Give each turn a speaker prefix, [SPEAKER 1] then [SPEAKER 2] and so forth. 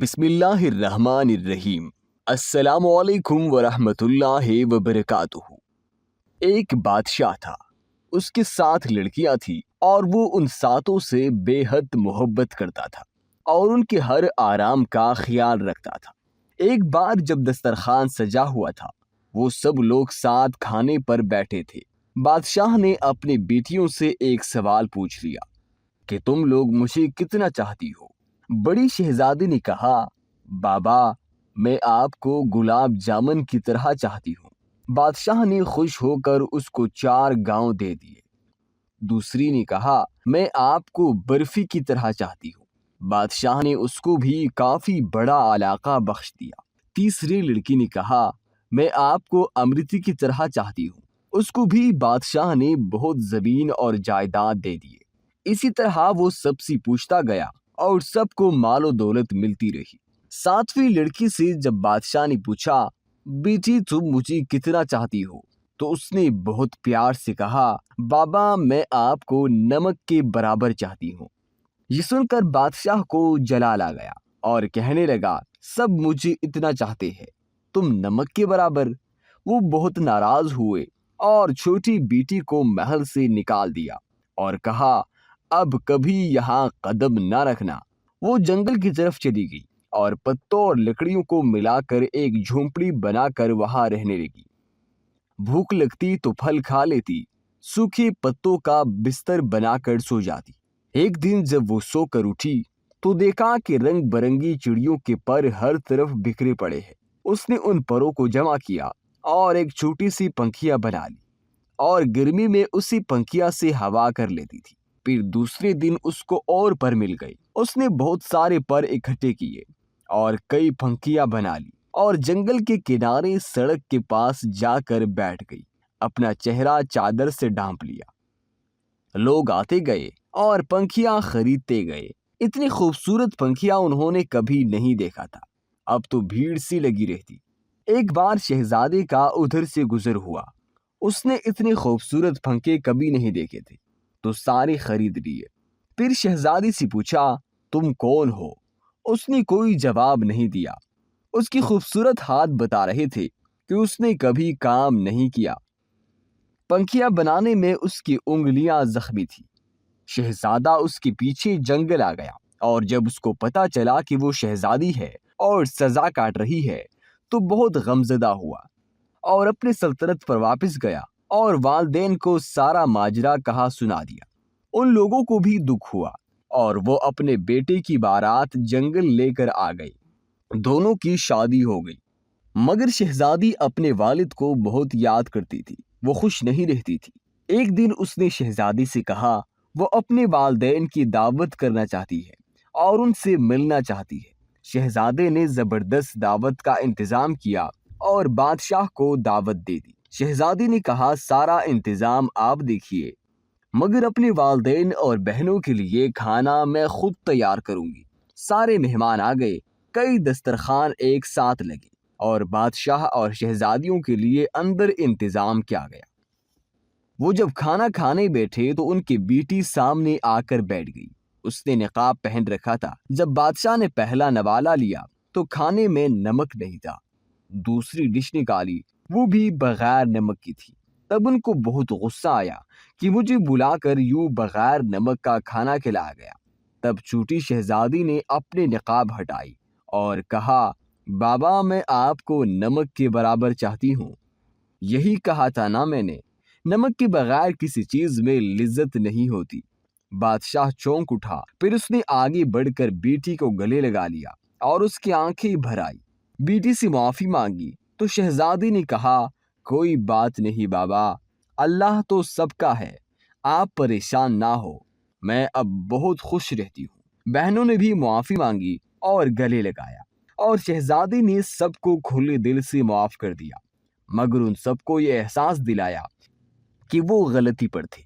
[SPEAKER 1] بسم اللہ الرحمن الرحیم۔ السلام علیکم ورحمۃ اللہ وبرکاتہ۔ ایک بادشاہ تھا، اس کے 7 لڑکیاں تھیں اور وہ ان 7 سے بے حد محبت کرتا تھا اور ان کے ہر آرام کا خیال رکھتا تھا۔ ایک بار جب دسترخوان سجا ہوا تھا، وہ سب لوگ ساتھ کھانے پر بیٹھے تھے۔ بادشاہ نے اپنی بیٹیوں سے ایک سوال پوچھ لیا کہ تم لوگ مجھے کتنا چاہتی ہو؟ بڑی شہزادی نے کہا، بابا میں آپ کو گلاب جامن کی طرح چاہتی ہوں۔ بادشاہ نے خوش ہو کر اس کو 4 گاؤں دے دیے۔ دوسری نے کہا، میں آپ کو برفی کی طرح چاہتی ہوں۔ بادشاہ نے اس کو بھی کافی بڑا علاقہ بخش دیا۔ تیسری لڑکی نے کہا، میں آپ کو امرتی کی طرح چاہتی ہوں۔ اس کو بھی بادشاہ نے بہت زمین اور جائیداد دے دیے۔ اسی طرح وہ سب سے پوچھتا گیا اور سب کو مال و دولت ملتی رہی۔ 7ویں لڑکی سے جب بادشاہ نے پوچھا، بیٹی تم مجھے کتنا چاہتی ہو؟ تو اس نے بہت پیار سے کہا، بابا میں آپ کو نمک کے برابر چاہتی ہوں۔ یہ سن کر بادشاہ کو جلال آ گیا اور کہنے لگا، سب مجھے اتنا چاہتے ہیں، تم نمک کے برابر؟ وہ بہت ناراض ہوئے اور چھوٹی بیٹی کو محل سے نکال دیا اور کہا، اب کبھی یہاں قدم نہ رکھنا۔ وہ جنگل کی طرف چلی گئی اور پتوں اور لکڑیوں کو ملا کر ایک جھونپڑی بنا کر وہاں رہنے لگی۔ بھوک لگتی تو پھل کھا لیتی، سوکھے پتوں کا بستر بنا کر سو جاتی۔ ایک دن جب وہ سو کر اٹھی تو دیکھا کہ رنگ برنگی چڑیوں کے پر ہر طرف بکھرے پڑے ہیں۔ اس نے ان پروں کو جمع کیا اور ایک چھوٹی سی پنکھیا بنا لی اور گرمی میں اسی پنکھیا سے ہوا کر لیتی تھی۔ پھر دوسرے دن اس کو اور پر مل گئی۔ اس نے بہت سارے پر اکٹھے کیے اور کئی پنکھیاں بنا لی اور جنگل کے کنارے سڑک کے پاس جا کر بیٹھ گئی۔ اپنا چہرہ چادر سے ڈھانپ لیا۔ لوگ آتے گئے اور پنکھیاں خریدتے گئے۔ اتنی خوبصورت پنکھیاں انہوں نے کبھی نہیں دیکھا تھا۔ اب تو بھیڑ سی لگی رہتی۔ ایک بار شہزادے کا ادھر سے گزر ہوا۔ اس نے اتنے خوبصورت پنکھے کبھی نہیں دیکھے تھے تو سارے خرید لیے۔ پھر شہزادی سے پوچھا، تم کون ہو؟ اس نے کوئی جواب نہیں دیا۔ اس کی خوبصورت ہاتھ بتا رہے تھے کہ اس نے کبھی کام نہیں کیا۔ پنکھیاں بنانے میں اس کی انگلیاں زخمی تھی۔ شہزادہ اس کے پیچھے جنگل آ گیا اور جب اس کو پتا چلا کہ وہ شہزادی ہے اور سزا کاٹ رہی ہے تو بہت غمزدہ ہوا اور اپنے سلطنت پر واپس گیا اور والدین کو سارا ماجرا کہا سنا دیا۔ ان لوگوں کو بھی دکھ ہوا اور وہ اپنے بیٹے کی بارات جنگل لے کر آ گئی۔ دونوں کی شادی ہو گئی، مگر شہزادی اپنے والد کو بہت یاد کرتی تھی۔ وہ خوش نہیں رہتی تھی۔ ایک دن اس نے شہزادی سے کہا، وہ اپنے والدین کی دعوت کرنا چاہتی ہے اور ان سے ملنا چاہتی ہے۔ شہزادے نے زبردست دعوت کا انتظام کیا اور بادشاہ کو دعوت دے دی۔ شہزادی نے کہا، سارا انتظام آپ دیکھیے، مگر اپنے والدین اور بہنوں کے لیے کھانا میں خود تیار کروں گی۔ سارے مہمان آ گئے، کئی دسترخوان ایک ساتھ لگے اور بادشاہ اور شہزادیوں کے لیے اندر انتظام کیا گیا۔ وہ جب کھانا کھانے بیٹھے تو ان کی بیٹی سامنے آ کر بیٹھ گئی۔ اس نے نقاب پہن رکھا تھا۔ جب بادشاہ نے پہلا نوالا لیا تو کھانے میں نمک نہیں تھا۔ دوسری ڈش نکالی، وہ بھی بغیر نمک کی تھی۔ تب ان کو بہت غصہ آیا کہ مجھے بلا کر یوں بغیر نمک کا کھانا کھلایا گیا۔ تب چھوٹی شہزادی نے اپنے نقاب ہٹائی اور کہا، بابا میں آپ کو نمک کے برابر چاہتی ہوں۔ یہی کہا تھا نا میں نے، نمک کے بغیر کسی چیز میں لذت نہیں ہوتی۔ بادشاہ چونک اٹھا، پھر اس نے آگے بڑھ کر بیٹی کو گلے لگا لیا اور اس کی آنکھیں بھر آئی۔ بیٹی سے معافی مانگی تو شہزادی نے کہا، کوئی بات نہیں بابا، اللہ تو سب کا ہے، آپ پریشان نہ ہو، میں اب بہت خوش رہتی ہوں۔ بہنوں نے بھی معافی مانگی اور گلے لگایا اور شہزادی نے سب کو کھلے دل سے معاف کر دیا، مگر ان سب کو یہ احساس دلایا کہ وہ غلطی پر تھے۔